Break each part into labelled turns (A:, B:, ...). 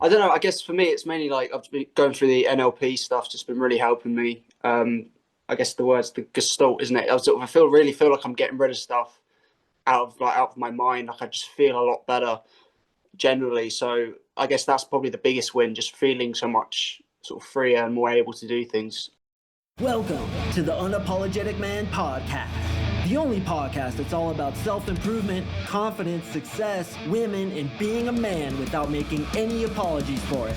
A: I don't know. I guess for me, it's mainly like I've been going through the NLP stuff, just been really helping me. I guess the word's the gestalt, isn't it? I really feel like I'm getting rid of stuff out of my mind. Like I just feel a lot better generally. So I guess that's probably the biggest win, just feeling so much sort of freer and more able to do things.
B: Welcome to the Unapologetic Man podcast, the only podcast that's all about self-improvement, confidence, success, women, and being a man without making any apologies for it.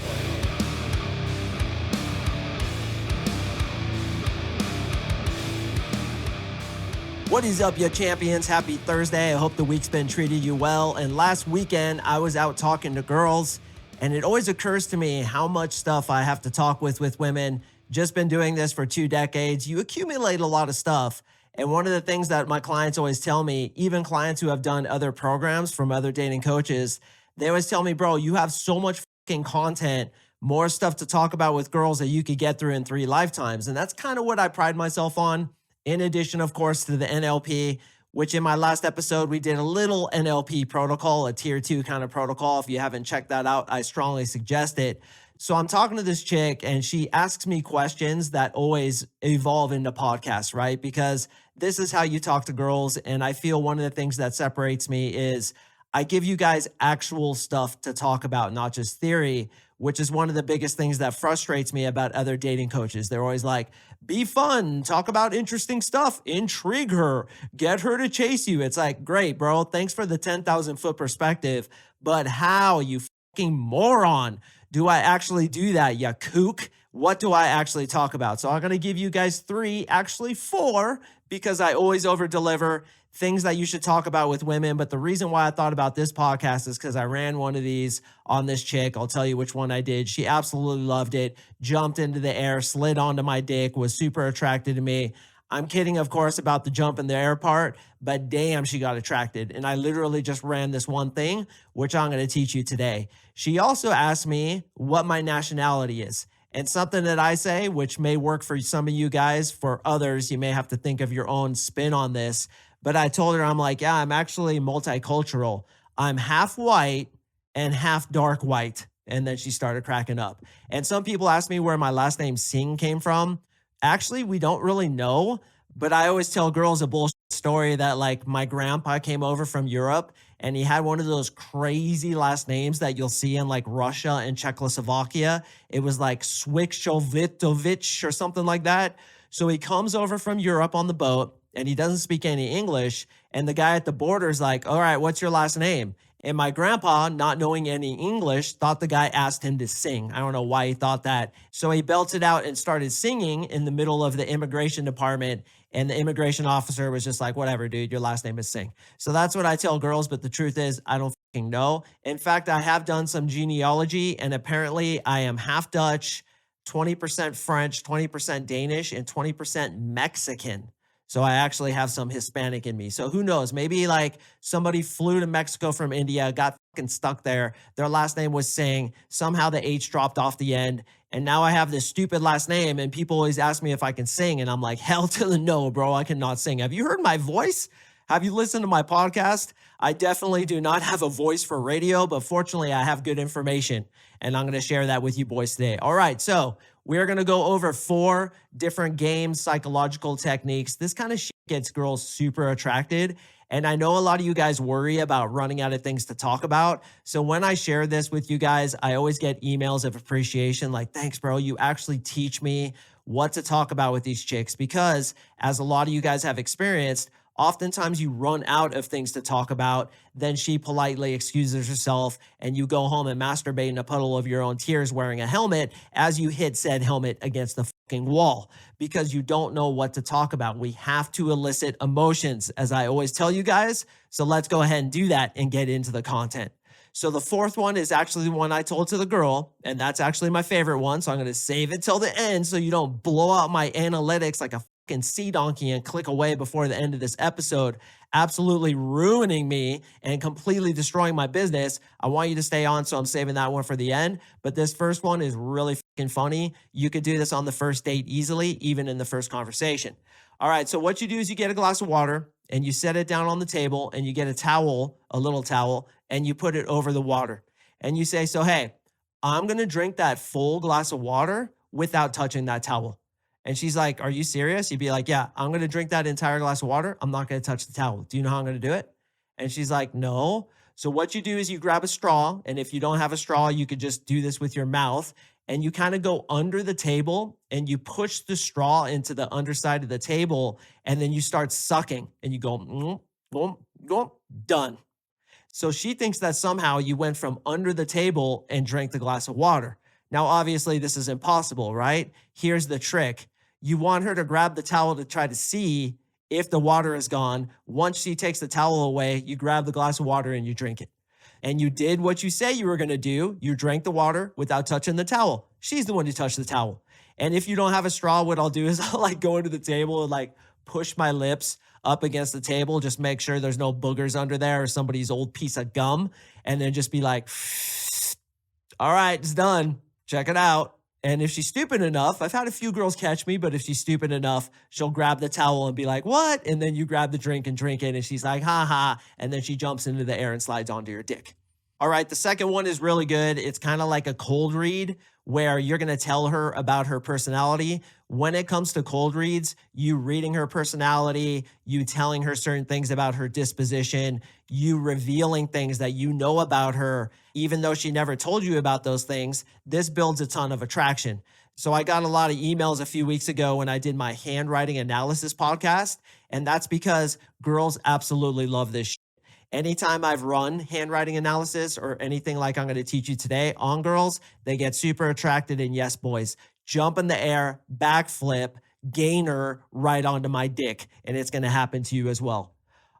B: What is up, you champions? Happy Thursday. I hope the week's been treating you well. And last weekend, I was out talking to girls, and it always occurs to me how much stuff I have to talk with women. Just been doing this for 2 decades. You accumulate a lot of stuff. And one of the things that my clients always tell me, even clients who have done other programs from other dating coaches, they always tell me, bro, you have so much fucking content, more stuff to talk about with girls that you could get through in 3 lifetimes. And that's kind of what I pride myself on. In addition, of course, to the NLP, which in my last episode, we did a little NLP protocol, a tier 2 kind of protocol. If you haven't checked that out, I strongly suggest it. So I'm talking to this chick and she asks me questions that always evolve into podcasts, right? Because this is how you talk to girls. And I feel one of the things that separates me is I give you guys actual stuff to talk about, not just theory, which is one of the biggest things that frustrates me about other dating coaches. They're always like, be fun, talk about interesting stuff, intrigue her, get her to chase you. It's like, great, bro. Thanks for the 10,000 foot perspective. But how, you fucking moron, do I actually do that, you kook? What do I actually talk about? So I'm going to give you guys 3, actually 4, because I always over deliver things that you should talk about with women. But the reason why I thought about this podcast is because I ran one of these on this chick. I'll tell you which one I did. She absolutely loved it, jumped into the air, slid onto my dick, was super attracted to me. I'm kidding, of course, about the jump in the air part, but damn, she got attracted. And I literally just ran this one thing, which I'm going to teach you today. She also asked me what my nationality is. And something that I say, which may work for some of you guys, for others, you may have to think of your own spin on this. But I told her, I'm like, yeah, I'm actually multicultural. I'm half white and half dark white. And then she started cracking up. And some people ask me where my last name Singh came from. Actually, we don't really know. But I always tell girls a bullshit story that like my grandpa came over from Europe and he had one of those crazy last names that you'll see in like Russia and Czechoslovakia. It was like Swikshovitovich or something like that. So he comes over from Europe on the boat and he doesn't speak any English. And the guy at the border is like, all right, what's your last name? And my grandpa, not knowing any English, thought the guy asked him to sing. I don't know why he thought that. So he belted out and started singing in the middle of the immigration department. And the immigration officer was just like, whatever, dude, your last name is Singh. So that's what I tell girls. But the truth is, I don't fucking know. In fact, I have done some genealogy and apparently I am half Dutch, 20% French, 20% Danish, and 20% Mexican. So I actually have some Hispanic in me. So who knows? Maybe like somebody flew to Mexico from India, got fucking stuck there. Their last name was Singh. Somehow the H dropped off the end. And now I have this stupid last name and people always ask me if I can sing. And I'm like, hell to the no, bro. I cannot sing. Have you heard my voice? Have you listened to my podcast? I definitely do not have a voice for radio, but fortunately I have good information. And I'm going to share that with you boys today. All right. So we're going to go over 4 different games, psychological techniques. This kind of shit gets girls super attracted. And I know a lot of you guys worry about running out of things to talk about. So when I share this with you guys, I always get emails of appreciation like, thanks, bro. You actually teach me what to talk about with these chicks because as a lot of you guys have experienced, oftentimes you run out of things to talk about, then she politely excuses herself and you go home and masturbate in a puddle of your own tears wearing a helmet as you hit said helmet against the fucking wall because you don't know what to talk about. We have to elicit emotions, as I always tell you guys. So let's go ahead and do that and get into the content. So the 4th one is actually the one I told to the girl, and that's actually my favorite one. So I'm going to save it till the end so you don't blow out my analytics like a fucking sea donkey and click away before the end of this episode, absolutely ruining me and completely destroying my business. I want you to stay on, so I'm saving that one for the end. But this first one is really fucking funny. You could do this on the first date easily, even in the first conversation. All right, so what you do is you get a glass of water and you set it down on the table and you get a towel, a little towel, and you put it over the water. And you say, so hey, I'm going to drink that full glass of water without touching that towel. And she's like, are you serious? You'd be like, yeah, I'm going to drink that entire glass of water. I'm not going to touch the towel. Do you know how I'm going to do it? And she's like, no. So what you do is you grab a straw. And if you don't have a straw, you could just do this with your mouth. And you kind of go under the table and you push the straw into the underside of the table. And then you start sucking and you go, done. So she thinks that somehow you went from under the table and drank the glass of water. Now, obviously, this is impossible, right? Here's the trick. You want her to grab the towel to try to see if the water is gone. Once she takes the towel away, you grab the glass of water and you drink it. And you did what you say you were going to do. You drank the water without touching the towel. She's the one who touched the towel. And if you don't have a straw, what I'll do is I'll like go into the table and like push my lips up against the table, just make sure there's no boogers under there or somebody's old piece of gum. And then just be like, all right, it's done. Check it out. And if she's stupid enough, I've had a few girls catch me, but if she's stupid enough, she'll grab the towel and be like, what? And then you grab the drink and drink it. And she's like, ha ha. And then she jumps into the air and slides onto your dick. All right. The second one is really good. It's kind of like a cold read where you're going to tell her about her personality. When it comes to cold reads, you reading her personality, you telling her certain things about her disposition, you revealing things that you know about her, even though she never told you about those things, this builds a ton of attraction. So I got a lot of emails a few weeks ago when I did my handwriting analysis podcast, and that's because girls absolutely love this shit. Anytime I've run handwriting analysis or anything like I'm going to teach you today on girls, they get super attracted. And yes, boys, jump in the air, backflip, gainer right onto my dick. And it's going to happen to you as well.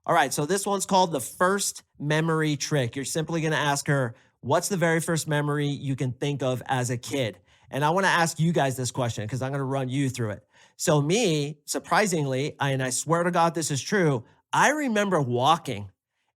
B: All right. So this one's called the first memory trick. You're simply going to ask her, what's the very first memory you can think of as a kid? And I want to ask you guys this question because I'm going to run you through it. So me, surprisingly, and I swear to God, this is true, I remember walking.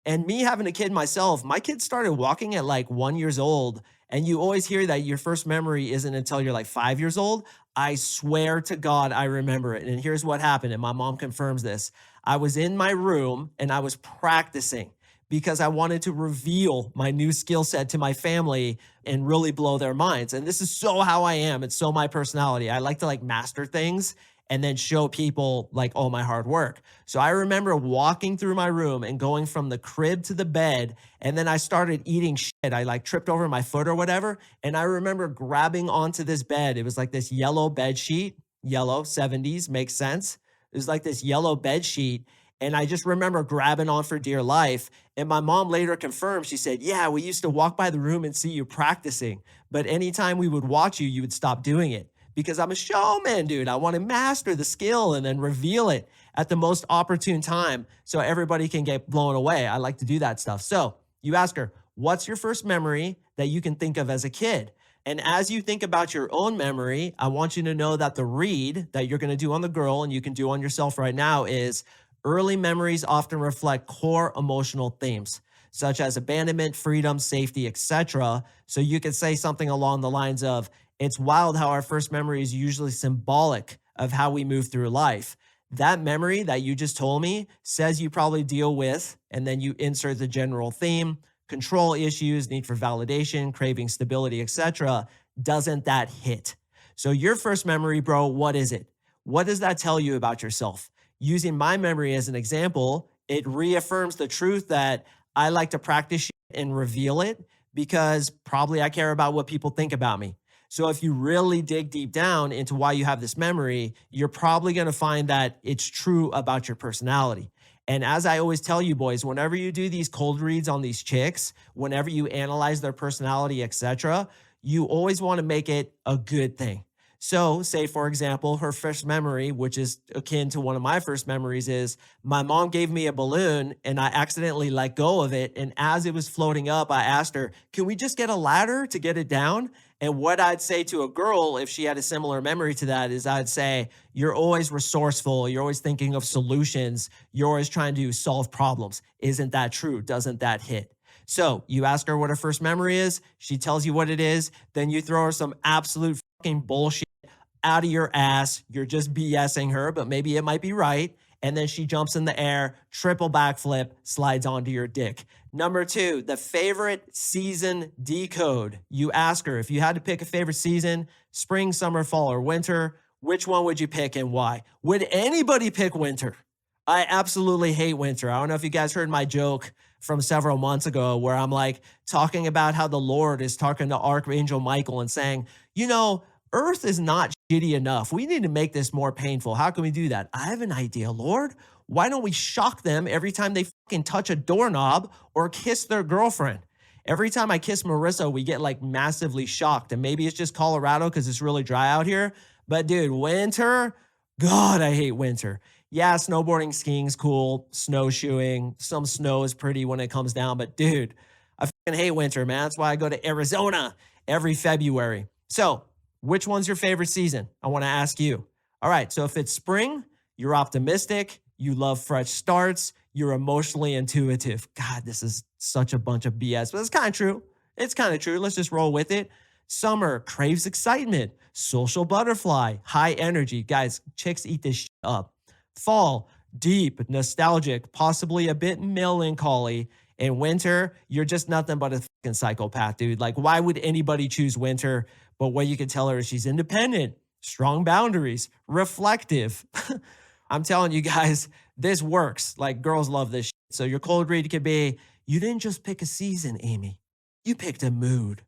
B: And me having a kid myself, my kid started walking at like 1 year old. And you always hear that your first memory isn't until you're like 5 years old. I swear to God, I remember it. And here's what happened. And my mom confirms this. I was in my room and I was practicing because I wanted to reveal my new skill set to my family and really blow their minds. And this is so how I am. It's so my personality. I like to like master things and then show people like, oh, my hard work. So I remember walking through my room and going from the crib to the bed. And then I started eating shit. I like tripped over my foot or whatever. And I remember grabbing onto this bed. It was like this yellow bed sheet, yellow 70s, makes sense. It was like this yellow bed sheet. And I just remember grabbing on for dear life. And my mom later confirmed, she said, yeah, we used to walk by the room and see you practicing. But anytime we would watch you, you would stop doing it. Because I'm a showman, dude. I want to master the skill and then reveal it at the most opportune time so everybody can get blown away. I like to do that stuff. So you ask her, what's your first memory that you can think of as a kid? And as you think about your own memory, I want you to know that the read that you're going to do on the girl and you can do on yourself right now is early memories often reflect core emotional themes, such as abandonment, freedom, safety, etc. So you could say something along the lines of, it's wild how our first memory is usually symbolic of how we move through life. That memory that you just told me says you probably deal with, and then you insert the general theme, control issues, need for validation, craving stability, etc. Doesn't that hit? So your first memory, bro, what is it? What does that tell you about yourself? Using my memory as an example, it reaffirms the truth that I like to practice shit and reveal it because probably I care about what people think about me. So if you really dig deep down into why you have this memory, you're probably going to find that it's true about your personality. And as I always tell you boys, whenever you do these cold reads on these chicks, whenever you analyze their personality, etc., you always want to make it a good thing. So say, for example, her first memory, which is akin to one of my first memories, is my mom gave me a balloon and I accidentally let go of it. And as it was floating up, I asked her, can we just get a ladder to get it down? And what I'd say to a girl, if she had a similar memory to that, is I'd say, you're always resourceful. You're always thinking of solutions. You're always trying to solve problems. Isn't that true? Doesn't that hit? So you ask her what her first memory is. She tells you what it is. Then you throw her some absolute fucking bullshit out of your ass. You're just BSing her, but maybe it might be right. and then she jumps in the air, triple backflip, slides onto your dick. Number 2, the favorite season decode. You ask her, if you had to pick a favorite season, spring, summer, fall, or winter, which one would you pick and why? Would anybody pick winter? I absolutely hate winter. I don't know if you guys heard my joke from several months ago where I'm like talking about how the Lord is talking to Archangel Michael and saying, you know, Earth is not shitty enough. We need to make this more painful. How can we do that? I have an idea, Lord. Why don't we shock them every time they fucking touch a doorknob or kiss their girlfriend? Every time I kiss Marissa, we get like massively shocked. And maybe it's just Colorado because it's really dry out here. But dude, winter, God, I hate winter. Yeah, snowboarding, skiing's cool, snowshoeing, some snow is pretty when it comes down, but dude, I fucking hate winter, man. That's why I go to Arizona every February. So, which one's your favorite season? I want to ask you. All right, so if it's spring, you're optimistic, you love fresh starts, you're emotionally intuitive. God, this is such a bunch of BS, but it's kind of true. It's kind of true. Let's just roll with it. Summer craves excitement, social butterfly, high energy. Guys, chicks eat this shit up. Fall, deep, nostalgic, possibly a bit melancholy. In winter, you're just nothing but a fucking psychopath, dude. Like, why would anybody choose winter? But what you can tell her is she's independent, strong boundaries, reflective. I'm telling you guys, this works. Like, girls love this shit. So your cold read could be, you didn't just pick a season, Amy. You picked a mood.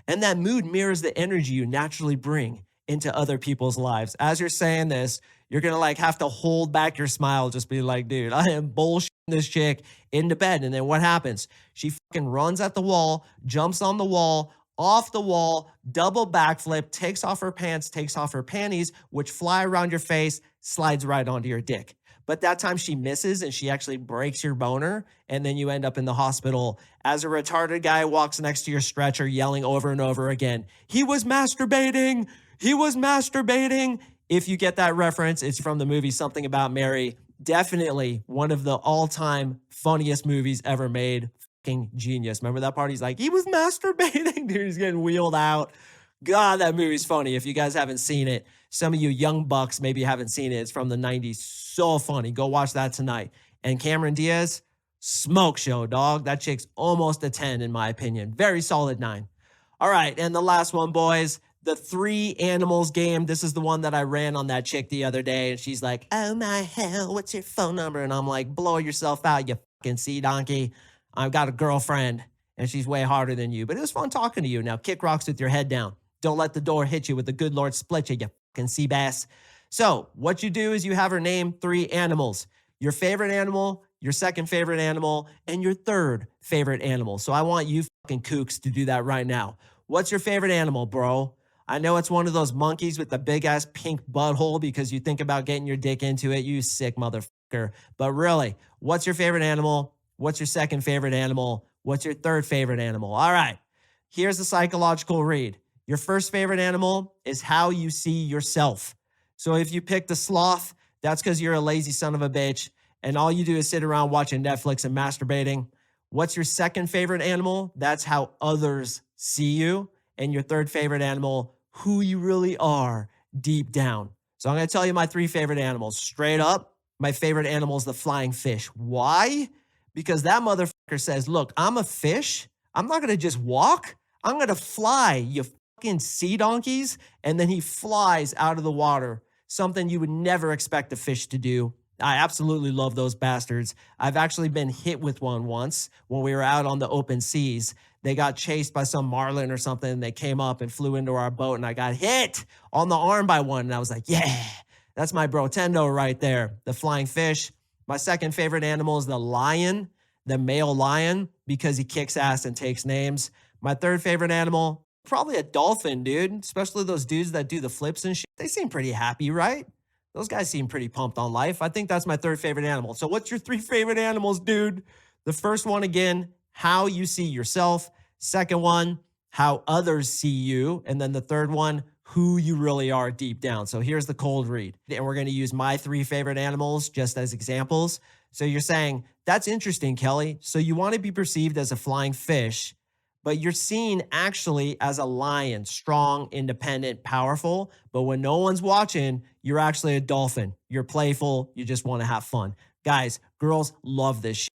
B: And that mood mirrors the energy you naturally bring into other people's lives. As you're saying this, you're going to like have to hold back your smile. Just be like, dude, I am bullshitting this chick into bed. And then what happens? She fucking runs at the wall, jumps on the wall, off the wall, double backflip, takes off her pants, takes off her panties, which fly around your face, slides right onto your dick. But that time she misses and she actually breaks your boner, and then you end up in the hospital as a retarded guy walks next to your stretcher yelling over and over again, he was masturbating, he was masturbating. If you get that reference, it's from the movie Something About Mary. Definitely one of the all-time funniest movies ever made. Fucking genius. Remember that part? He's like, he was masturbating. Dude, he's getting wheeled out. God, that movie's funny. If you guys haven't seen it, some of you young bucks maybe haven't seen it. It's from the 90s. So funny. Go watch that tonight. And Cameron Diaz, smoke show, dog. That chick's almost a 10 in my opinion. Very solid 9. All right, and the last one, boys. The 3 animals game. This is the one that I ran on that chick the other day. And she's like, oh my hell, what's your phone number? And I'm like, blow yourself out, you fucking sea donkey. I've got a girlfriend and she's way harder than you. But it was fun talking to you. Now kick rocks with your head down. Don't let the door hit you with the good Lord split you, you fucking sea bass. So what you do is you have her name 3 animals. Your favorite animal, your second favorite animal, and your third favorite animal. So I want you fucking kooks to do that right now. What's your favorite animal, bro? I know it's one of those monkeys with the big ass pink butthole because you think about getting your dick into it, you sick motherfucker. But really, what's your favorite animal? What's your second favorite animal? What's your third favorite animal? All right, here's the psychological read. Your first favorite animal is how you see yourself. So if you pick the sloth, that's because you're a lazy son of a bitch and all you do is sit around watching Netflix and masturbating. What's your second favorite animal? That's how others see you. And your third favorite animal, who you really are deep down. So I'm going to tell you my 3 favorite animals. Straight up, my favorite animal is the flying fish. Why? Because that motherfucker says, look, I'm a fish. I'm not going to just walk. I'm going to fly, you fucking sea donkeys. And then he flies out of the water, something you would never expect a fish to do. I absolutely love those bastards. I've actually been hit with one once when we were out on the open seas. They got chased by some marlin or something. And they came up and flew into our boat and I got hit on the arm by one. And I was like, yeah, that's my brotendo right there. The flying fish. My second favorite animal is the lion, the male lion, because he kicks ass and takes names. My third favorite animal, probably a dolphin, dude. Especially those dudes that do the flips and shit. They seem pretty happy, right? Those guys seem pretty pumped on life. I think that's my third favorite animal. So what's your 3 favorite animals, dude? The first one, again, how you see yourself. Second one, how others see you. And then the third one, who you really are deep down. So here's the cold read. And we're going to use my 3 favorite animals just as examples. So you're saying, that's interesting, Kelly. So you want to be perceived as a flying fish, but you're seen actually as a lion, strong, independent, powerful. But when no one's watching, you're actually a dolphin. You're playful. You just want to have fun. Guys, girls love this shit.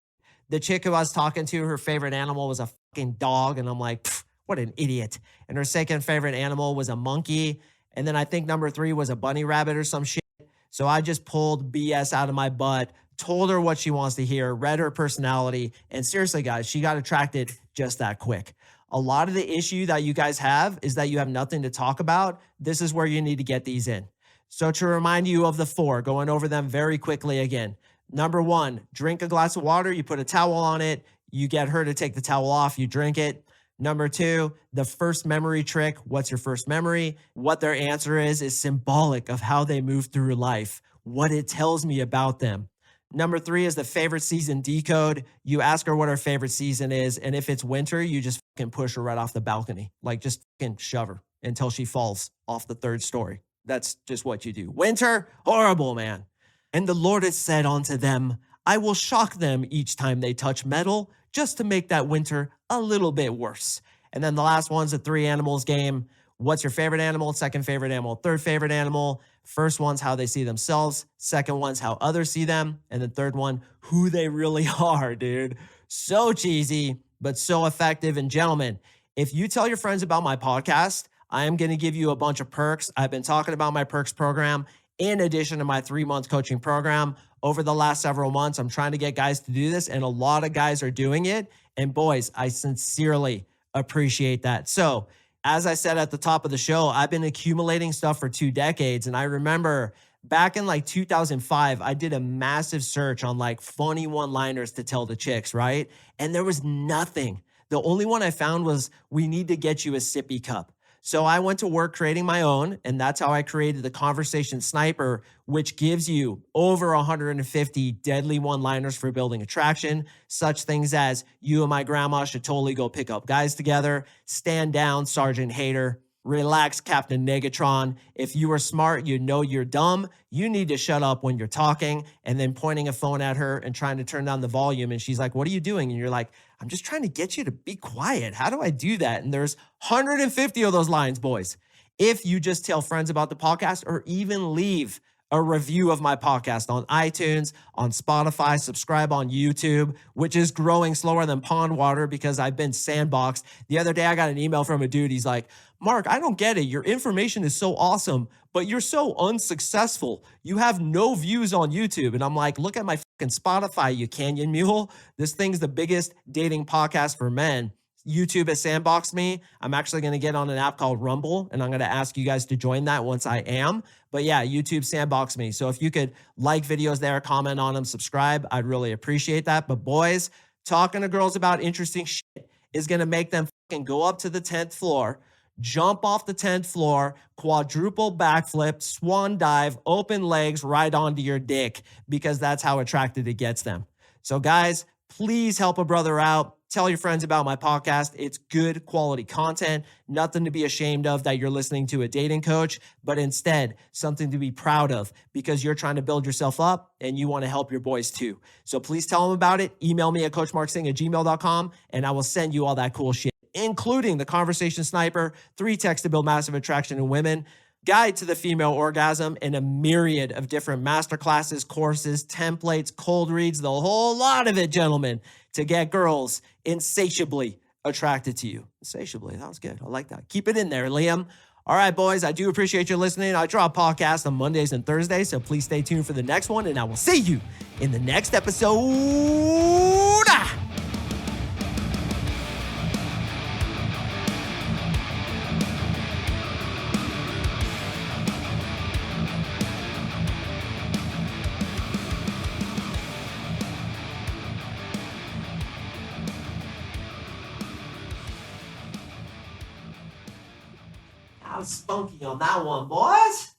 B: The chick who I was talking to, her favorite animal was a fucking dog. And I'm like, what an idiot. And her second favorite animal was a monkey. And then I think number 3 was a bunny rabbit or some shit. So I just pulled BS out of my butt, told her what she wants to hear, read her personality. And seriously, guys, she got attracted just that quick. A lot of the issue that you guys have is that you have nothing to talk about. This is where you need to get these in. So to remind you of the 4, going over them very quickly again. Number 1, drink a glass of water. You put a towel on it. You get her to take the towel off. You drink it. Number 2, the first memory trick. What's your first memory? What their answer is symbolic of how they move through life, what it tells me about them. Number 3 is the favorite season decode. You ask her what her favorite season is, and if it's winter, you just fucking push her right off the balcony. Like, just fucking shove her until she falls off the 3rd story. That's just what you do. Winter, horrible, man. And the Lord has said unto them, I will shock them each time they touch metal, just to make that winter a little bit worse. And then the last one's a 3 animals game. What's your favorite animal? Second favorite animal, third favorite animal. First one's how they see themselves. Second one's how others see them. And the third one, who they really are, dude. So cheesy, but so effective. And gentlemen, if you tell your friends about my podcast, I am going to give you a bunch of perks. I've been talking about my perks program in addition to my 3-month coaching program. Over the last several months, I'm trying to get guys to do this, and a lot of guys are doing it. And boys, I sincerely appreciate that. So as I said at the top of the show, I've been accumulating stuff for 2 decades. And I remember back in like 2005, I did a massive search on like funny one-liners to tell the chicks, right? And there was nothing. The only one I found was, we need to get you a sippy cup. So I went to work creating my own, and that's how I created the Conversation Sniper, which gives you over 150 deadly one-liners for building attraction, such things as, you and my grandma should totally go pick up guys together, stand down, Sergeant Hater, relax, Captain Negatron, if you are smart, you know you're dumb, you need to shut up when you're talking, and then pointing a phone at her and trying to turn down the volume. And she's like, what are you doing? And you're like, I'm just trying to get you to be quiet. How do I do that? And there's 150 of those lines, boys. If you just tell friends about the podcast, or even leave a review of my podcast on iTunes, on Spotify, subscribe on YouTube, which is growing slower than pond water because I've been sandboxed. The other day, I got an email from a dude. He's like, Mark, I don't get it. Your information is so awesome, but you're so unsuccessful. You have no views on YouTube. And I'm like, look at my fucking Spotify, you canyon mule. This thing's the biggest dating podcast for men. YouTube has sandboxed me. I'm actually going to get on an app called Rumble, and I'm going to ask you guys to join that once I am. But yeah, YouTube sandboxed me. So if you could like videos there, comment on them, subscribe, I'd really appreciate that. But boys, talking to girls about interesting shit is going to make them fucking go up to the 10th floor, jump off the 10th floor, quadruple backflip, swan dive, open legs right onto your dick, because that's how attracted it gets them. So guys, please help a brother out. Tell your friends about my podcast. It's good quality content, nothing to be ashamed of that you're listening to a dating coach, but instead something to be proud of, because you're trying to build yourself up and you want to help your boys too. So please tell them about it. Email me at coachmarksing@gmail.com and I will send you all that cool shit, including the Conversation Sniper, 3 texts to build massive attraction in women, Guide to the Female Orgasm, and a myriad of different masterclasses, courses, templates, cold reads, the whole lot of it, gentlemen, to get girls insatiably attracted to you. Insatiably, that was good. I like that. Keep it in there, Liam. All right, boys, I do appreciate you listening. I drop podcasts on Mondays and Thursdays, so please stay tuned for the next one, and I will see you in the next episode. I was spunky on that one, boys.